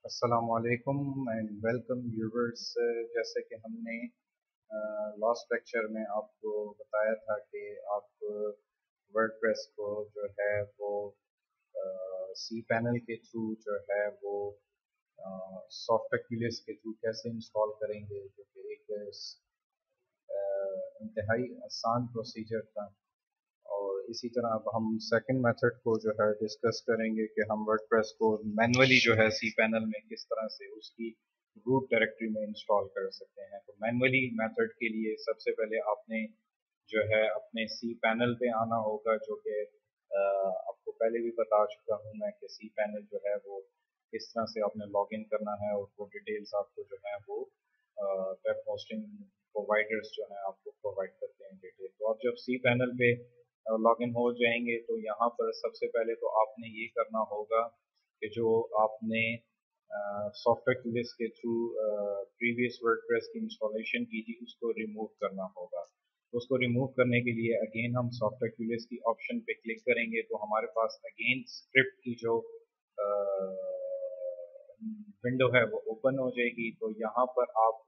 अस्सलाम वालेकुम and welcome viewers. जैसे कि हमने लास्ट लेक्चर में आपको बताया था कि आप वर्डप्रेस को जो है वो सी पैनल के थ्रू जो है वो सॉफ्टवेयर के थ्रू कैसे इंस्टॉल करेंगे, जो कि एक इंतहाई आसान प्रोसीजर था। और इसी तरह अब हम सेकंड मेथड को जो है डिस्कस करेंगे कि हम वर्डप्रेस को मैनुअली जो है सी पैनल में किस तरह से उसकी रूट डायरेक्टरी में इंस्टॉल कर सकते हैं। तो मैनुअली मेथड के लिए सबसे पहले आपने जो है अपने सी पैनल पे आना होगा, जो कि आपको पहले भी बता चुका हूँ मैं कि सी पैनल जो है वो किस तरह से आपने लॉग इन करना है, और वो डिटेल्स आपको जो है वो वेब होस्टिंग प्रोवाइडर्स जो है आपको प्रोवाइड करते हैं डिटेल। तो आप जब सी पैनल पे लॉग इन हो जाएंगे तो यहाँ पर सबसे पहले तो आपने ये करना होगा कि जो आपने सॉफ्टवेयर लिस्ट के थ्रू प्रीवियस वर्डप्रेस की इंस्टॉलेशन की थी उसको रिमूव करना होगा। तो उसको रिमूव करने के लिए अगेन हम सॉफ्टवेयर लिस्ट की ऑप्शन पे क्लिक करेंगे तो हमारे पास अगेन स्क्रिप्ट की जो विंडो है वो ओपन हो जाएगी। तो यहाँ पर आप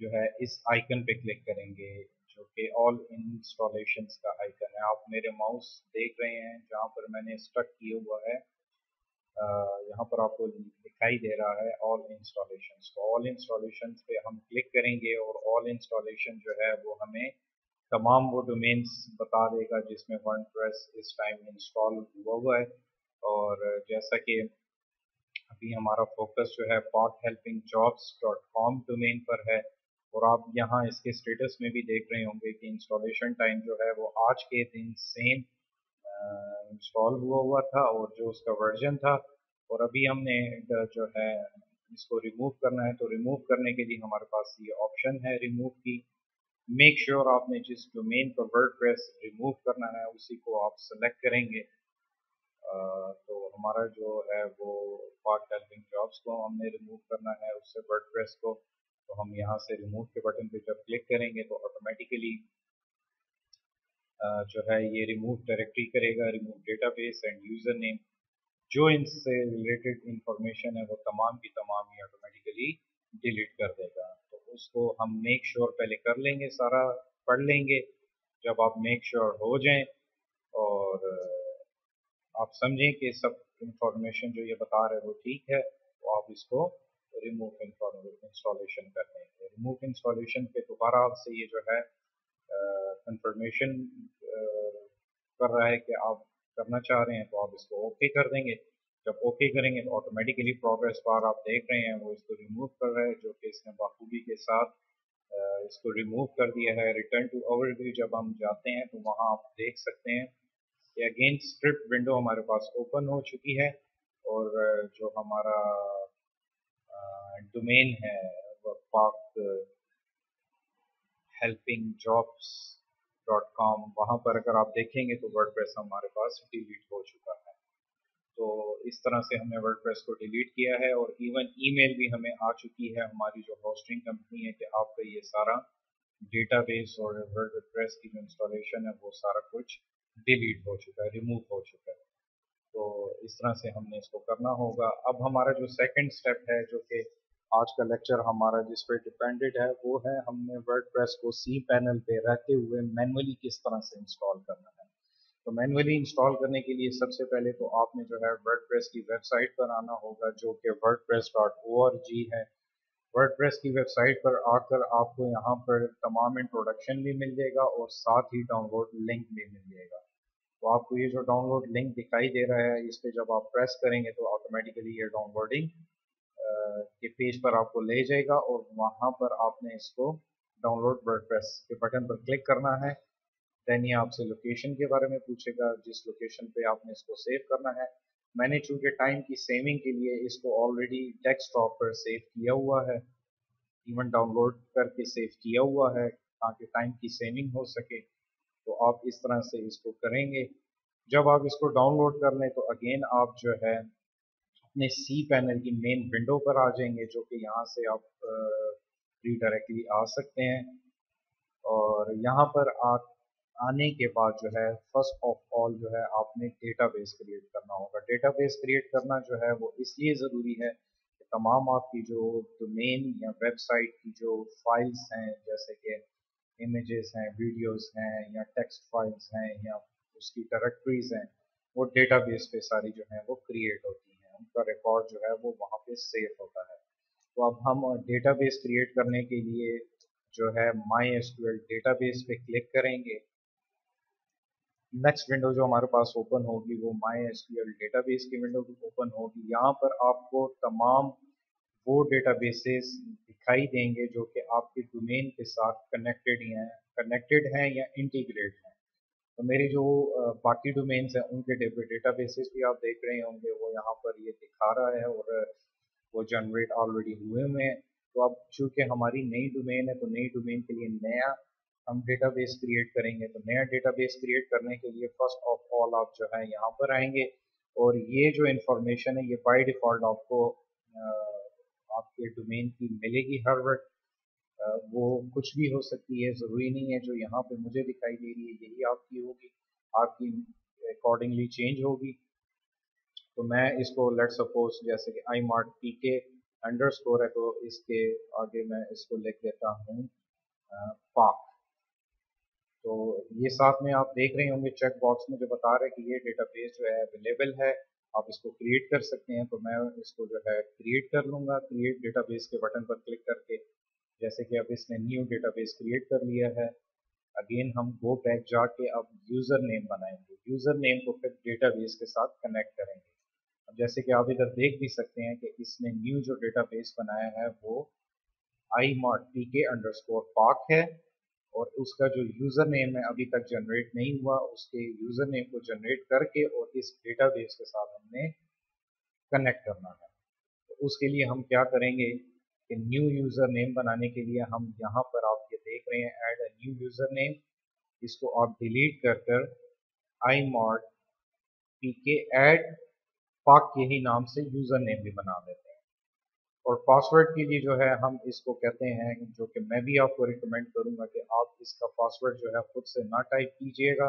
जो है इस आइकन पे क्लिक करेंगे, जो कि ऑल इंस्टॉलेशंस का आइकन है। आप मेरे माउस देख रहे हैं जहाँ पर मैंने स्टक किया हुआ है, यहाँ पर आपको दिखाई दे रहा है ऑल इंस्टॉलेशंस। तो ऑल इंस्टॉलेशंस पे हम क्लिक करेंगे और ऑल इंस्टॉलेशन जो है वो हमें तमाम वो डोमेन्स बता देगा जिसमें वर्डप्रेस इस टाइम इंस्टॉल हुआ है। और जैसा कि अभी हमारा फोकस जो है pathhelpingjobs.com डोमेन पर है, और आप यहाँ इसके स्टेटस में भी देख रहे होंगे कि इंस्टॉलेशन टाइम जो है वो आज के दिन सेम इंस्टॉल हुआ था और जो उसका वर्जन था। और अभी हमने जो है इसको रिमूव करना है, तो रिमूव करने के लिए हमारे पास ये ऑप्शन है रिमूव की। मेक श्योर आपने जिस डोमेन पर वर्डप्रेस रिमूव करना है उसी को आप सेलेक्ट करेंगे। तो हमारा जो है वो पार्ट हेल्पिंग जॉब्स को हमने रिमूव करना है उससे वर्डप्रेस को। तो हम यहाँ से रिमूव के बटन पे जब क्लिक करेंगे तो ऑटोमेटिकली जो है ये रिमूव डायरेक्टरी करेगा, remove database end user name. जो इनसे रिलेटेड इंफॉर्मेशन है वो तमाम की तमाम ही ऑटोमेटिकली डिलीट कर देगा। तो उसको हम मेक श्योर पहले कर लेंगे, सारा पढ़ लेंगे। जब आप मेक श्योर हो जाएं और आप समझें कि सब इंफॉर्मेशन जो ये बता रहे हैं वो ठीक है, तो आप इसको रिमूव इंस्टॉलेशन कर देंगे। रिमूव इंस्टॉलेशन पे दोबारा आपसे ये जो है कंफर्मेशन कर रहा है कि आप करना चाह रहे हैं, तो आप इसको ओके कर देंगे। जब ओके करेंगे तो ऑटोमेटिकली प्रोग्रेस बार आप देख रहे हैं वो इसको रिमूव कर रहा है, जो कि इसने बखूबी के साथ इसको रिमूव कर दिया है। रिटर्न टू ओवरव्यू जब हम जाते हैं तो वहाँ आप देख सकते हैं कि अगेन स्क्रिप्ट विंडो हमारे पास ओपन हो चुकी है, और जो हमारा डोमेन है वो पाक हेल्पिंग जॉब्स डॉट कॉम, वहाँ पर अगर आप देखेंगे तो वर्डप्रेस हमारे पास डिलीट हो चुका है। तो इस तरह से हमने वर्डप्रेस को डिलीट किया है, और इवन ईमेल भी हमें आ चुकी है हमारी जो होस्टिंग कंपनी है कि आपका ये सारा डेटाबेस और वर्डप्रेस की जो इंस्टॉलेशन है वो सारा कुछ डिलीट हो चुका है, रिमूव हो चुका है। तो इस तरह से हमने इसको करना होगा। अब हमारा जो सेकंड स्टेप है, जो कि आज का लेक्चर हमारा जिस पर डिपेंडेड है, वो है हमने वर्डप्रेस को सी पैनल पे रहते हुए मैनुअली किस तरह से इंस्टॉल करना है। तो मैनुअली इंस्टॉल करने के लिए सबसे पहले तो आपने जो है वर्डप्रेस की वेबसाइट पर आना होगा, जो कि wordpress.org है। वर्डप्रेस की वेबसाइट पर आकर आपको यहाँ पर तमाम इंट्रोडक्शन भी मिल जाएगा और साथ ही डाउनलोड लिंक भी मिल जाएगा। तो आपको ये जो डाउनलोड लिंक दिखाई दे रहा है इस पे जब आप प्रेस करेंगे तो ऑटोमेटिकली ये डाउनलोडिंग के पेज पर आपको ले जाएगा, और वहाँ पर आपने इसको डाउनलोड वर्डप्रेस के बटन पर क्लिक करना है। देन ये आपसे लोकेशन के बारे में पूछेगा, जिस लोकेशन पे आपने इसको सेव करना है। मैंने चूंकि टाइम की सेविंग के लिए इसको ऑलरेडी डेस्कटॉप पर सेव किया हुआ है, इवन डाउनलोड करके सेव किया हुआ है ताकि टाइम की सेविंग हो सके। तो आप इस तरह से इसको करेंगे। जब आप इसको डाउनलोड कर लें तो अगेन आप जो है अपने सी पैनल की मेन विंडो पर आ जाएंगे, जो कि यहाँ से आप डायरेक्टली आ सकते हैं। और यहाँ पर आने के बाद जो है फर्स्ट ऑफ ऑल जो है आपने डेटाबेस क्रिएट करना होगा। डेटाबेस क्रिएट करना जो है वो इसलिए ज़रूरी है, तमाम आपकी जो डोमेन या वेबसाइट की जो फाइल्स हैं, जैसे कि इमेजेस हैं, वीडियोस हैं या टेक्स्ट फाइल्स हैं या उसकी डायरेक्टरीज हैं, वो डेटाबेस पे सारी जो हैं वो क्रिएट होती हैं, उनका रिकॉर्ड जो है वो वहाँ पे सेव होता है। तो अब हम डेटाबेस क्रिएट करने के लिए जो है माई एसक्यूएल डेटाबेस पे क्लिक करेंगे। नेक्स्ट विंडो जो हमारे पास ओपन होगी वो माई एसक्यूएल डेटाबेस की विंडो ओपन होगी। यहाँ पर आपको तमाम वो डेटाबेसेस दिखाई देंगे जो कि आपके डोमेन के साथ कनेक्टेड हैं या इंटीग्रेट हैं। तो मेरी जो बाकी डोमेन्स हैं उनके डेटाबेसेस भी आप देख रहे होंगे, वो यहाँ पर ये दिखा रहा है और वो जनरेट ऑलरेडी हुए हैं। तो अब चूँकि हमारी नई डोमेन है तो नई डोमेन के लिए नया हम डेटाबेस क्रिएट करेंगे। तो नया डेटाबेस क्रिएट करने के लिए फर्स्ट ऑफ ऑल आप जो है यहाँ पर आएंगे और ये जो इन्फॉर्मेशन है ये बाय डिफ़ॉल्ट आपको आपके डोमेन की मिलेगी हर वक्त। वो कुछ भी हो सकती है, ज़रूरी नहीं है जो यहाँ पे मुझे दिखाई दे रही है यही आपकी होगी, आपकी अकॉर्डिंगली चेंज होगी। तो मैं इसको लेट सपोज जैसे कि आई मार्ट पी के अंडर स्कोर है तो इसके आगे मैं इसको लिख देता हूँ पाक। तो ये साथ में आप देख रहे होंगे चेक बॉक्स में जो बता रहे हैं कि ये डेटाबेस जो है अवेलेबल है, आप इसको क्रिएट कर सकते हैं। तो मैं इसको जो है क्रिएट कर लूँगा, क्रिएट डेटाबेस के बटन पर क्लिक करके। जैसे कि अब इसने न्यू डेटाबेस क्रिएट कर लिया है। अगेन हम गो बैक जाके अब यूज़र नेम बनाएंगे, यूज़र नेम को फिर डेटाबेस के साथ कनेक्ट करेंगे। अब जैसे कि आप इधर देख भी सकते हैं कि इसने न्यू जो डेटाबेस बनाया है वो आई मार्ट पी के अंडर स्कोर पाक है और उसका जो यूज़र नेम है अभी तक जनरेट नहीं हुआ, उसके यूज़र नेम को जनरेट करके और इस डेटाबेस के साथ हमने कनेक्ट करना है। तो उसके लिए हम क्या करेंगे कि न्यू यूज़र नेम बनाने के लिए हम यहाँ पर आप ये देख रहे हैं add a new user name, इसको आप डिलीट कर कर आई मार्ट पी के ऐड पाक के ही नाम से यूज़र नेम भी बना देते हैं। और पासवर्ड के लिए जो है हम इसको कहते हैं, जो कि मैं भी आपको रिकमेंड करूंगा कि आप इसका पासवर्ड जो है खुद से ना टाइप कीजिएगा।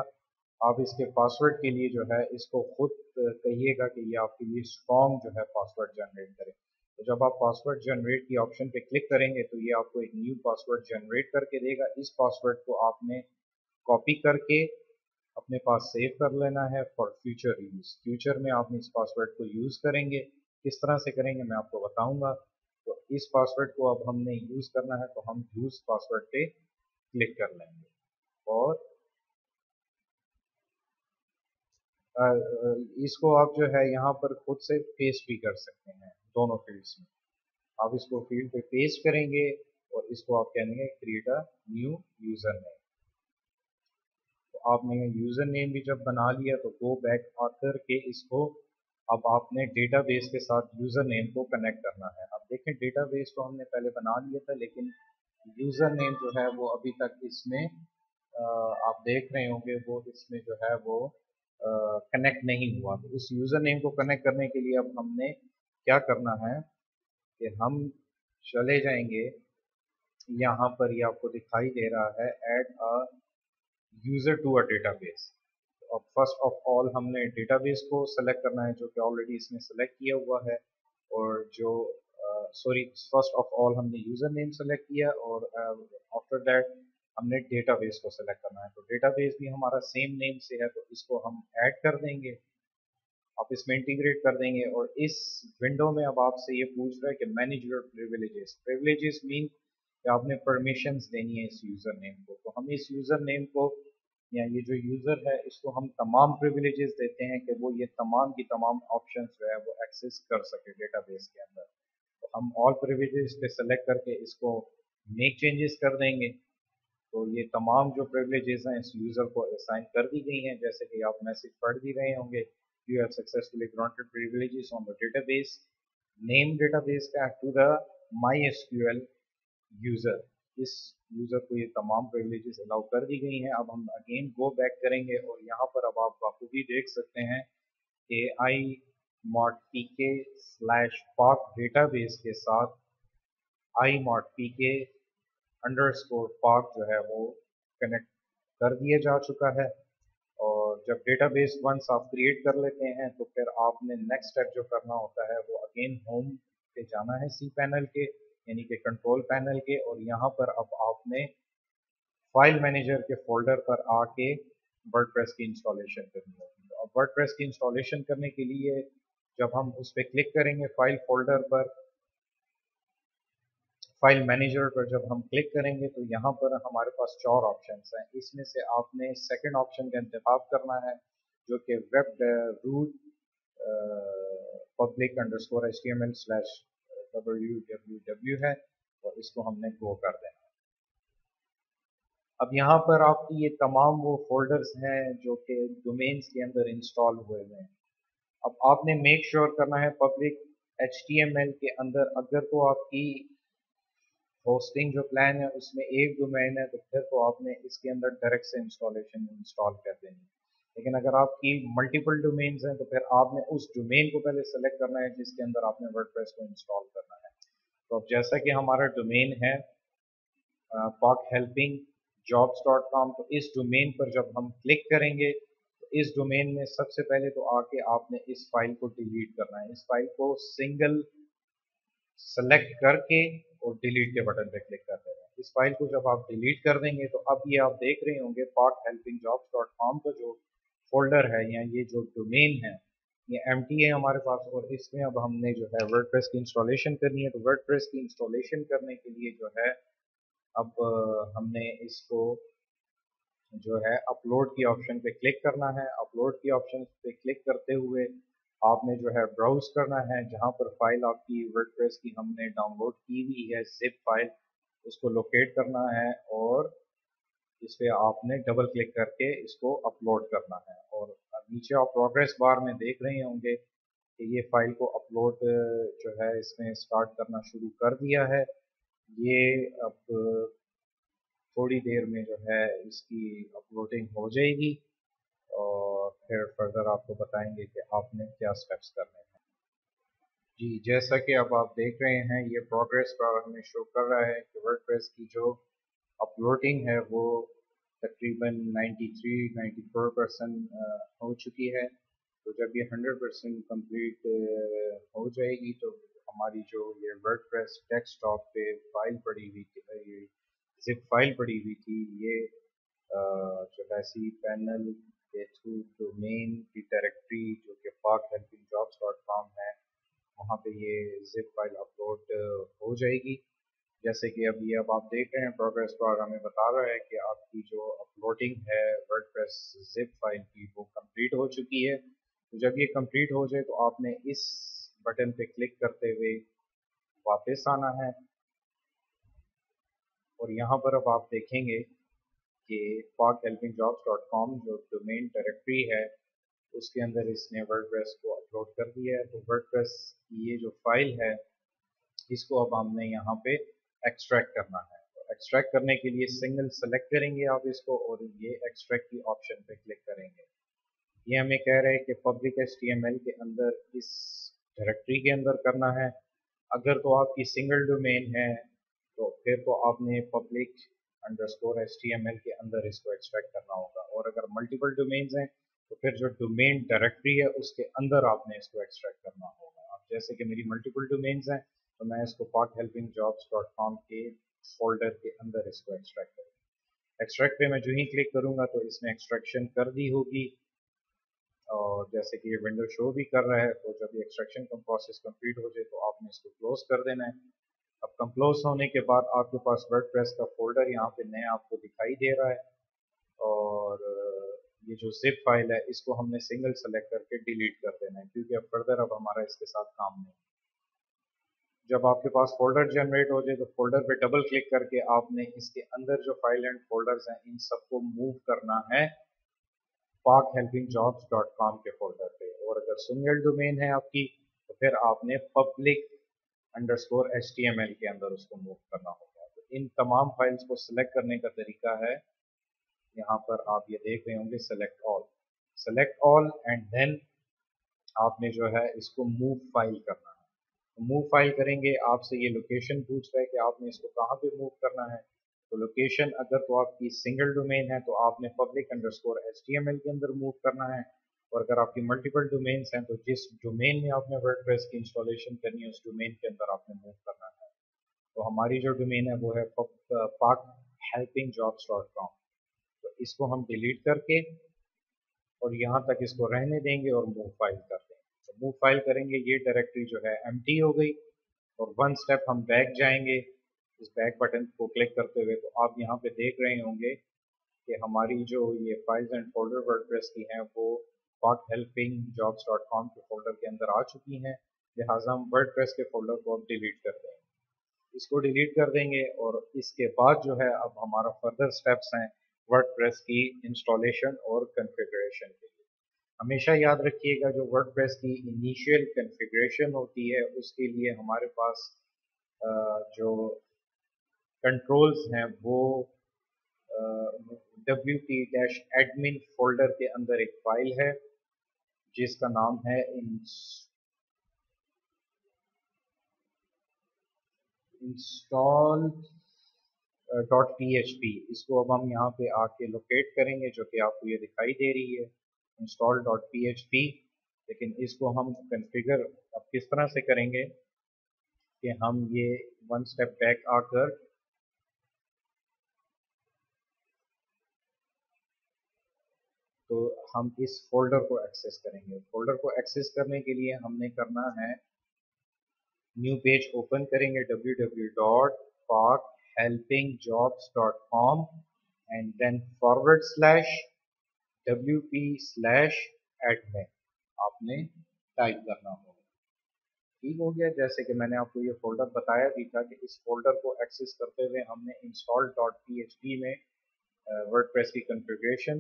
आप इसके पासवर्ड के लिए जो है इसको खुद कहिएगा कि ये आपके लिए स्ट्रॉन्ग जो है पासवर्ड जनरेट करे। तो जब आप पासवर्ड जनरेट की ऑप्शन पे क्लिक करेंगे तो ये आपको एक न्यू पासवर्ड जनरेट करके देगा। इस पासवर्ड को आपने कॉपी करके अपने पास सेव कर लेना है फॉर फ्यूचर यूज़। फ्यूचर में आप इस पासवर्ड को यूज़ करेंगे, किस तरह से करेंगे मैं आपको बताऊंगा। तो इस पासवर्ड को अब हमने यूज़ करना है तो हम यूज़ पासवर्ड पे क्लिक कर लेंगे और इसको आप जो है यहाँ पर खुद से पेस्ट भी कर सकते हैं दोनों फील्ड्स में। आप इसको फील्ड पे पेस्ट करेंगे और इसको आप कहेंगे create a new user name. तो आपने यूज़र नेम भी जब बना लिया तो गो बैक आकर के इसको अब आपने डेटाबेस के साथ यूज़र नेम को कनेक्ट करना है। अब देखें डेटाबेस तो हमने पहले बना लिया था लेकिन यूज़र नेम जो है वो अभी तक इसमें आप देख रहे होंगे वो इसमें जो है वो कनेक्ट नहीं हुआ। तो उस यूज़र नेम को कनेक्ट करने के लिए अब हमने क्या करना है कि हम चले जाएंगे, यहाँ पर ये आपको दिखाई दे रहा है add a user to a database. अब फर्स्ट ऑफ ऑल हमने डेटाबेस को सेलेक्ट करना है जो कि ऑलरेडी इसमें सेलेक्ट किया हुआ है और जो सॉरी फर्स्ट ऑफ ऑल हमने यूज़र नेम सेलेक्ट किया और आफ्टर दैट हमने डेटाबेस को सेलेक्ट करना है। तो डेटाबेस भी हमारा सेम नेम से है तो इसको हम ऐड कर देंगे, आप इसमें इंटीग्रेट कर देंगे। और इस विंडो में अब आपसे ये पूछ रहा है कि manage your privileges. Privileges mean कि आपने परमिशंस देनी है इस यूज़र नेम को। तो हम इस यूज़र नेम को या ये जो यूज़र है इसको हम तमाम प्रिविलेजेस देते हैं कि वो ये तमाम की तमाम ऑप्शंस जो है वो एक्सेस कर सके डेटाबेस के अंदर। तो हम ऑल प्रिविलेजेस पे सेलेक्ट करके इसको मेक चेंजेस कर देंगे। तो ये तमाम जो प्रिविलेजेस हैं इस यूज़र को असाइन कर दी गई हैं, जैसे कि आप मैसेज पढ़ भी रहे होंगे, you have successfully granted privileges on the database name database का to the MySQL user. इस यूज़र को ये तमाम प्रिविलेजेस अलाउ कर दी गई हैं। अब हम अगेन गो बैक करेंगे और यहाँ पर अब आप बाखूबी देख सकते हैं कि आई मॉट पी के स्लैश पाक डेटाबेस के साथ आई मॉट पी के अंडर स्कोर पाक जो है वो कनेक्ट कर दिया जा चुका है। और जब डेटाबेस वंस आप क्रिएट कर लेते हैं तो फिर आपने नेक्स्ट स्टेप जो करना होता है वो अगेन होम पे जाना है, सी पैनल के यानी कि कंट्रोल पैनल के, और यहाँ पर अब आपने फाइल मैनेजर के फोल्डर पर आके वर्डप्रेस की इंस्टॉलेशन करनी होगी। तो अब वर्डप्रेस की इंस्टॉलेशन करने के लिए जब हम उस पर क्लिक करेंगे फाइल फोल्डर पर, फाइल मैनेजर पर जब हम क्लिक करेंगे तो यहाँ पर हमारे पास 4 ऑप्शंस हैं। इसमें से आपने सेकंड ऑप्शन का इंतखाब करना है जो कि web root public underscore HTML slash www है, और इसको हमने गो कर देना है। अब यहाँ पर आपकी ये तमाम वो फोल्डर्स हैं जो कि डोमेन्स के अंदर इंस्टॉल हुए हैं। अब आपने मेक श्योर करना है पब्लिक HTML के अंदर, अगर तो आपकी होस्टिंग जो प्लान है उसमें एक डोमेन है तो फिर तो आपने इसके अंदर डायरेक्ट से इंस्टॉल कर देनी। लेकिन अगर आपकी मल्टीपल डोमेन्स हैं तो फिर आपने उस डोमेन को पहले सेलेक्ट करना है जिसके अंदर आपने वर्डप्रेस को इंस्टॉल करना है। तो अब जैसा कि हमारा डोमेन है pakhelpingjobs.com, तो इस डोमेन पर जब हम क्लिक करेंगे तो इस डोमेन में सबसे पहले तो आके आपने इस फाइल को डिलीट करना है। इस फाइल को सिंगल सेलेक्ट करके और डिलीट के बटन पे क्लिक कर देना है। इस फाइल को जब आप डिलीट कर देंगे तो अब ये आप देख रहे होंगे pakhelpingjobs.com का जो फोल्डर है या ये जो डोमेन है ये एम्प्टी है हमारे पास, और इसमें अब हमने जो है वर्डप्रेस की इंस्टॉलेशन करनी है। तो वर्डप्रेस की इंस्टॉलेशन करने के लिए जो है अब हमने इसको जो है अपलोड की ऑप्शन पे क्लिक करना है। अपलोड की ऑप्शन पे क्लिक करते हुए आपने जो है ब्राउज करना है, जहाँ पर फाइल आपकी वर्डप्रेस की हमने डाउनलोड की हुई है जिप फाइल, उसको लोकेट करना है और इस पर आपने डबल क्लिक करके इसको अपलोड करना है। और नीचे आप प्रोग्रेस बार में देख रहे होंगे कि ये फाइल को अपलोड जो है इसमें स्टार्ट करना शुरू कर दिया है। ये अब थोड़ी देर में जो है इसकी अपलोडिंग हो जाएगी और फिर फर्दर आपको बताएंगे कि आपने क्या स्टेप्स करने हैं। जी, जैसा कि अब आप देख रहे हैं ये प्रोग्रेस बार हमें शो कर रहा है कि वर्डप्रेस की जो अपलोडिंग है वो तकरीबन 93-94% हो चुकी है। तो जब ये 100% कंप्लीट हो जाएगी तो हमारी जो ये वर्डप्रेस डेस्कटॉप पे फाइल पड़ी हुई थी, ये जिप फाइल पड़ी हुई थी, ये जो है सी पैनल के थ्रू डोमेन की डायरेक्टरी जो कि pakhelpingjobs.com है वहाँ पे ये जिप फाइल अपलोड हो जाएगी। जैसे कि अब आप देख रहे हैं प्रोग्रेस बार हमें बता रहा है कि आपकी जो अपलोडिंग है वर्डप्रेस जिप फाइल की वो कंप्लीट हो चुकी है। तो जब ये कंप्लीट हो जाए तो आपने इस बटन पे क्लिक करते हुए वापस आना है, और यहाँ पर अब आप देखेंगे कि pakhelpingjobs.com जो डोमेन डायरेक्टरी है उसके अंदर इसने वर्डप्रेस को अपलोड कर दिया है। तो वर्डप्रेस की ये जो फाइल है इसको अब हमने यहाँ पे एक्सट्रैक्ट करना है। तो एक्सट्रैक्ट करने के लिए सिंगल सेलेक्ट करेंगे आप इसको और ये एक्सट्रैक्ट की ऑप्शन पे क्लिक करेंगे। ये हमें कह रहे हैं कि पब्लिक HTML के अंदर इस डायरेक्टरी के अंदर करना है। अगर तो आपकी सिंगल डोमेन है तो फिर तो आपने पब्लिक अंडरस्कोर HTML के अंदर इसको एक्सट्रैक्ट करना होगा, और अगर मल्टीपल डोमेन्स हैं तो फिर जो डोमेन डायरेक्टरी है उसके अंदर आपने इसको एक्सट्रैक्ट करना होगा। अब जैसे कि मेरी मल्टीपल डोमेन्स हैं तो मैं इसको pakhelpingjobs.com के फोल्डर के अंदर इसको एक्सट्रैक्ट करूँगा। एक्सट्रैक्ट पे मैं जो ही क्लिक करूँगा तो इसने एक्सट्रैक्शन कर दी होगी, और जैसे कि ये विंडो शो भी कर रहा है। तो जब ये एक्सट्रैक्शन का प्रोसेस कंप्लीट हो जाए तो आपने इसको क्लोज कर देना है। अब कंक्लोज होने के बाद आपके पास वर्डप्रेस का फोल्डर यहाँ पे नया आपको दिखाई दे रहा है, और ये जो जिप फाइल है इसको हमने सिंगल सेलेक्ट करके डिलीट कर देना है क्योंकि अब फर्दर अब हमारा इसके साथ काम नहीं। जब आपके पास फोल्डर जनरेट हो जाए तो फोल्डर पे डबल क्लिक करके आपने इसके अंदर जो फाइल एंड फोल्डर्स हैं इन सबको मूव करना है pakhelpingjobs.com के फोल्डर पे, और अगर सिंगल डोमेन है आपकी तो फिर आपने पब्लिक अंडरस्कोर HTML के अंदर उसको मूव करना होगा। तो इन तमाम फाइल्स को सिलेक्ट करने का तरीका है, यहाँ पर आप ये देख रहे होंगे सेलेक्ट ऑल एंड देन आपने जो है इसको मूव फाइल करना है। तो मूव फाइल करेंगे आपसे ये लोकेशन पूछ रहा है कि आपने इसको कहाँ पे मूव करना है। तो लोकेशन अगर तो आपकी सिंगल डोमेन है तो आपने पब्लिक अंडरस्कोर HTML के अंदर मूव करना है, और अगर आपकी मल्टीपल डोमेन्स हैं तो जिस डोमेन में आपने वर्डप्रेस की इंस्टॉलेशन करनी है उस डोमेन के अंदर आपने मूव करना है। तो हमारी जो डोमेन है वो है pakhelpingjobs.com। तो इसको हम डिलीट करके और यहाँ तक इसको रहने देंगे और मूव फाइल कर देंगे। तो मूव फाइल करेंगे, ये डायरेक्टरी जो है एम्प्टी हो गई और वन स्टेप हम बैक जाएंगे इस बैक बटन को क्लिक करते हुए। तो आप यहाँ पे देख रहे होंगे कि हमारी जो ये फाइल्स एंड फोल्डर वर्डप्रेस की हैं वो pakhelpingjobs.com के फोल्डर के अंदर आ चुकी हैं, लिहाजा हम वर्डप्रेस के फोल्डर को अब डिलीट कर देंगे। इसको डिलीट कर देंगे और इसके बाद जो है अब हमारा फर्दर स्टेप्स हैं वर्डप्रेस की इंस्टॉलेशन और कॉन्फ़िगरेशन के लिए। हमेशा याद रखिएगा जो वर्डप्रेस की इनिशियल कॉन्फ़िगरेशन होती है उसके लिए हमारे पास जो कंट्रोल्स हैं वो wp-admin फोल्डर के अंदर एक फाइल है जिसका नाम है install.php। इसको अब हम यहाँ पे आके लोकेट करेंगे जो कि आपको ये दिखाई दे रही है install.php। लेकिन इसको हम कॉन्फ़िगर अब किस तरह से करेंगे कि हम ये वन स्टेप बैक आकर तो हम इस फोल्डर को एक्सेस करेंगे। फोल्डर को एक्सेस करने के लिए हमने करना है न्यू पेज ओपन करेंगे www.pakhelpingjobs.com एंड देन /wp/admin आपने टाइप करना होगा। ठीक हो गया। जैसे कि मैंने आपको ये फोल्डर बताया भी था कि इस फोल्डर को एक्सेस करते हुए हमने install.php में वर्डप्रेस की कॉन्फ़िगरेशन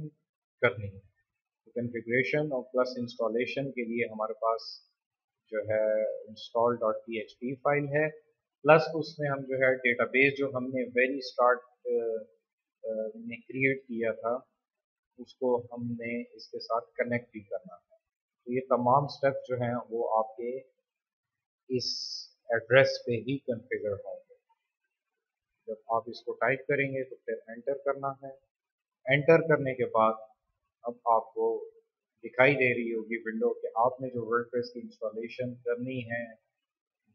करनी है। तो कॉन्फ़िगरेशन और प्लस इंस्टॉलेशन के लिए हमारे पास जो है install.php फाइल है, प्लस उसमें हम जो है डेटाबेस जो हमने वेरी स्टार्ट में क्रिएट किया था उसको हमने इसके साथ कनेक्ट भी करना है। तो ये तमाम स्टेप जो हैं वो आपके इस एड्रेस पे ही कॉन्फ़िगर होंगे। जब आप इसको टाइप करेंगे तो फिर एंटर करना है। एंटर करने के बाद अब आपको दिखाई दे रही होगी विंडो कि आपने जो वर्डप्रेस की इंस्टॉलेशन करनी है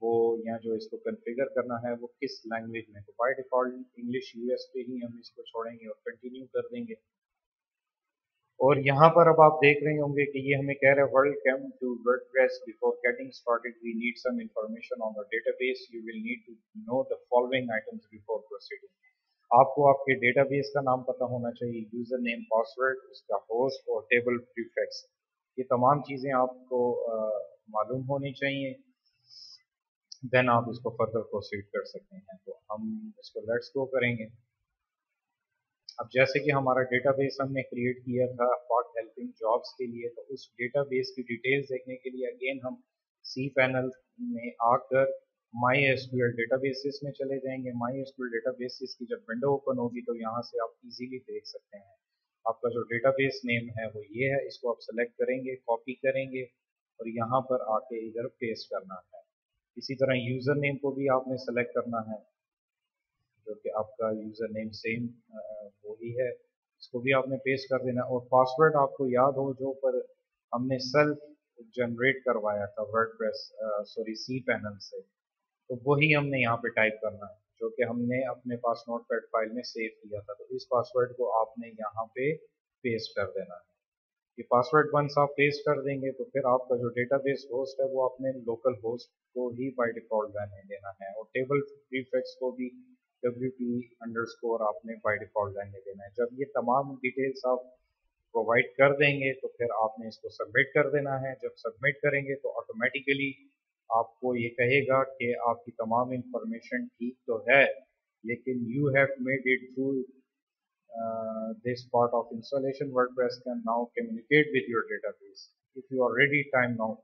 वो या जो इसको कॉन्फ़िगर करना है वो किस लैंग्वेज में। तो बाय डिफ़ॉल्ट इंग्लिश यूएस पे ही हम इसको छोड़ेंगे और कंटिन्यू कर देंगे। और यहाँ पर अब आप देख रहे होंगे कि ये हमें कह रहा है welcome to WordPress, before getting started we need some information on the database, you will need to know the following items before proceeding. आपको आपके डेटाबेस का नाम पता होना चाहिए, यूजर नेम, पासवर्ड, उसका होस्ट और टेबल प्रीफिक्स। ये तमाम चीज़ें आपको मालूम होनी चाहिए, देन आप इसको फर्दर प्रोसीड कर सकते हैं। तो हम इसको लेट्स गो करेंगे। अब जैसे कि हमारा डेटाबेस हमने क्रिएट किया था पाक हेल्पिंग जॉब्स के लिए, तो उस डेटाबेस की डिटेल्स देखने के लिए अगेन हम सी पैनल में आकर माई एसक्यूएल डेटाबेसिस में चले जाएंगे। माई एसक्यूएल डेटाबेसिस की जब विंडो ओपन होगी तो यहाँ से आप इजीली देख सकते हैं आपका जो डेटाबेस नेम है वो ये है। इसको आप सेलेक्ट करेंगे, कॉपी करेंगे और यहाँ पर आके इधर पेस्ट करना है। इसी तरह यूज़र नेम को भी आपने सेलेक्ट करना है जो कि आपका यूज़र नेम सेम वही है, इसको भी आपने पेस्ट कर देना। और पासवर्ड आपको याद हो जो पर हमने सेल्फ जनरेट करवाया था वर्डप्रेस सी पैनल से, तो वही हमने यहाँ पे टाइप करना है जो कि हमने अपने पास नोटपैड फाइल में सेव किया था। तो इस पासवर्ड को आपने यहाँ पे पेस्ट कर देना है। ये पासवर्ड वंस आप पेस्ट कर देंगे तो फिर आपका जो डेटाबेस होस्ट है वो अपने लोकल होस्ट को ही बाय डिफ़ॉल्ट रहने देना है और टेबल प्रीफिक्स को भी wp_ आपने बाय डिफ़ॉल्ट रहने देना है। जब ये तमाम डिटेल्स आप प्रोवाइड कर देंगे तो फिर आपने इसको सबमिट कर देना है। जब सबमिट करेंगे तो ऑटोमेटिकली आपको ये कहेगा कि आपकी तमाम इंफॉर्मेशन ठीक तो है लेकिन you have made it through this part of installation WordPress can now communicate with your database if you are ready time now।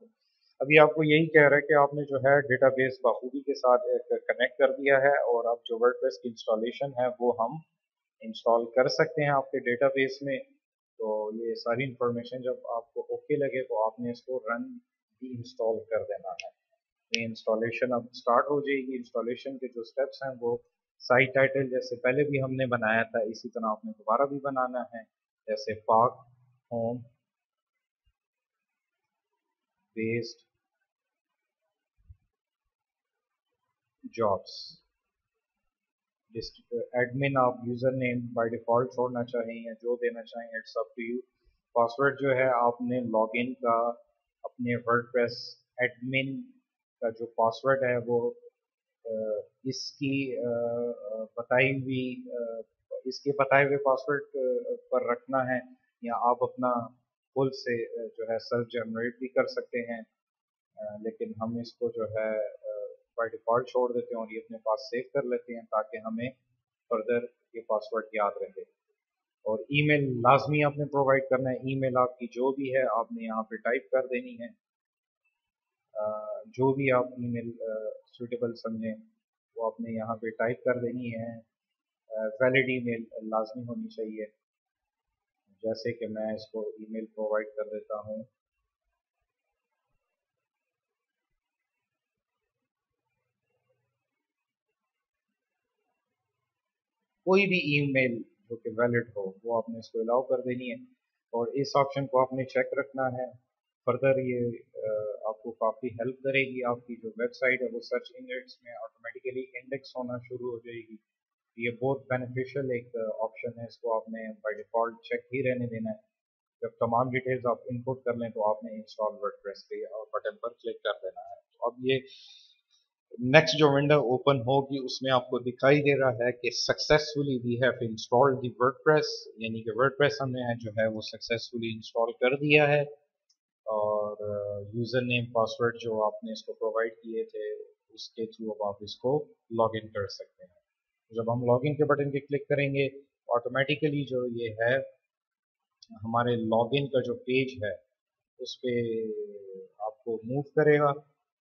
अभी आपको यही कह रहा है कि आपने जो है डेटाबेस बखूबी के साथ कनेक्ट कर दिया है और अब जो वर्डप्रेस की इंस्टॉलेशन है वो हम इंस्टॉल कर सकते हैं आपके डेटाबेस में। तो ये सारी इंफॉर्मेशन जब आपको ओके लगे तो आपने इसको रन भी इंस्टॉल कर देना है। ये इंस्टॉलेशन अब स्टार्ट हो जाएगी। इंस्टॉलेशन के जो स्टेप्स हैं वो साइट टाइटल जैसे पहले भी हमने बनाया था इसी तरह आपने दोबारा भी बनाना है, जैसे Pak home based jobs. Admin आप यूज़र नेम बाय डिफ़ॉल्ट छोड़ना चाहें या जो देना चाहें, it's up to you. Password जो है आपने लॉगिन का अपने वर्डप्रेस एडमिन का जो पासवर्ड है वो इसकी बताई हुई इसके बताए हुए पासवर्ड पर रखना है, या आप अपना खुद से जो है सेल्फ जनरेट भी कर सकते हैं। लेकिन हम इसको जो है बाय डिफ़ॉल्ट छोड़ देते हैं और ये अपने पास सेव कर लेते हैं ताकि हमें फर्दर ये पासवर्ड याद रहे। और ईमेल लाजमी आपने प्रोवाइड करना है। ईमेल आपकी जो भी है आपने यहाँ पे टाइप कर देनी है। जो भी आप ईमेल सूटेबल समझें वो आपने यहाँ पे टाइप कर देनी है। वैलिड ईमेल लाजमी होनी चाहिए, जैसे कि मैं इसको ईमेल प्रोवाइड कर देता हूँ। कोई भी ईमेल जो कि वैलिड हो वो आपने इसको अलाउ कर देनी है और इस ऑप्शन को आपने चेक रखना है। फर्दर ये आपको काफ़ी हेल्प करेगी। आपकी जो वेबसाइट है वो सर्च इंडेक्स में ऑटोमेटिकली इंडेक्स होना शुरू हो जाएगी। ये बहुत बेनिफिशियल एक ऑप्शन है, इसको आपने बाय डिफ़ॉल्ट चेक ही रहने देना है। जब तमाम डिटेल्स आप इनपुट कर लें तो आपने इंस्टॉल वर्डप्रेस के बटन पर क्लिक कर देना है। तो अब ये नेक्स्ट जो विंडो ओपन होगी उसमें आपको दिखाई दे रहा है कि successfully we have installed the WordPress, यानी कि वर्डप्रेस हमने जो है वो सक्सेसफुली इंस्टॉल कर दिया है। और यूज़र नेम पासवर्ड जो आपने इसको प्रोवाइड किए थे उसके थ्रू अब आप इसको लॉग इन कर सकते हैं। जब हम लॉग इन के बटन पे क्लिक करेंगे ऑटोमेटिकली जो ये है हमारे लॉगिन का जो पेज है उस पे आपको मूव करेगा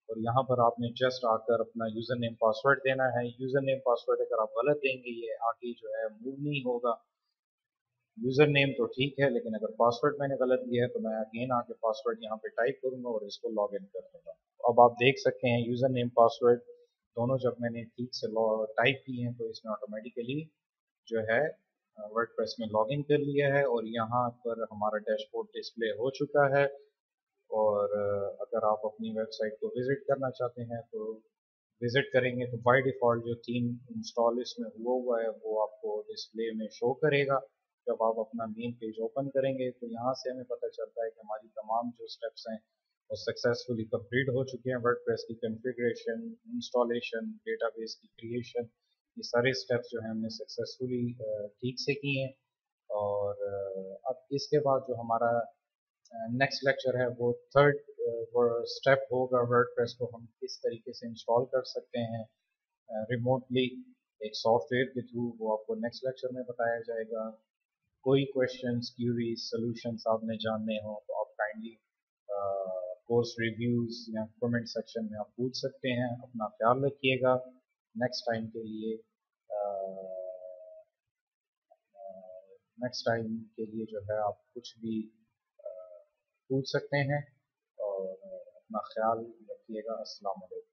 और यहाँ पर आपने जस्ट आकर अपना यूज़र नेम पासवर्ड देना है। यूज़र नेम पासवर्ड अगर आप गलत देंगे ये आगे जो है मूव नहीं होगा। यूज़र नेम तो ठीक है, लेकिन अगर पासवर्ड मैंने गलत दिया है तो मैं अगेन आके पासवर्ड यहाँ पे टाइप करूँगा और इसको लॉग इन कर दूँगा। अब आप देख सकते हैं यूज़र नेम पासवर्ड दोनों जब मैंने ठीक से टाइप किए हैं तो इसने ऑटोमेटिकली जो है वर्डप्रेस में लॉगिन कर लिया है और यहाँ पर हमारा डैशबोर्ड डिस्प्ले हो चुका है। और अगर आप अपनी वेबसाइट को विज़िट करना चाहते हैं तो विज़िट करेंगे तो बाय डिफ़ॉल्ट जो थीम इंस्टॉल इसमें हुआ है वो आपको डिस्प्ले में शो करेगा। जब आप अपना मेन पेज ओपन करेंगे तो यहाँ से हमें पता चलता है कि हमारी तमाम जो स्टेप्स हैं वो सक्सेसफुली कंप्लीट हो चुके हैं। वर्डप्रेस की कॉन्फ़िगरेशन, इंस्टॉलेशन, डेटाबेस की क्रिएशन, ये सारे स्टेप्स जो हैं हमने सक्सेसफुली ठीक से किए हैं। और अब इसके बाद जो हमारा नेक्स्ट लेक्चर है वो थर्ड स्टेप होगा। वर्डप्रेस को हम किस तरीके से इंस्टॉल कर सकते हैं रिमोटली एक सॉफ्टवेयर के थ्रू, वो आपको नेक्स्ट लेक्चर में बताया जाएगा। कोई क्वेश्चंस, क्यूरीज, सॉल्यूशंस आपने जानने हो तो आप काइंडली कोर्स रिव्यूज़ या कमेंट सेक्शन में आप पूछ सकते हैं। अपना ख्याल रखिएगा। नेक्स्ट टाइम के लिए जो है आप कुछ भी पूछ सकते हैं और अपना ख्याल रखिएगा। अस्सलाम वालेकुम।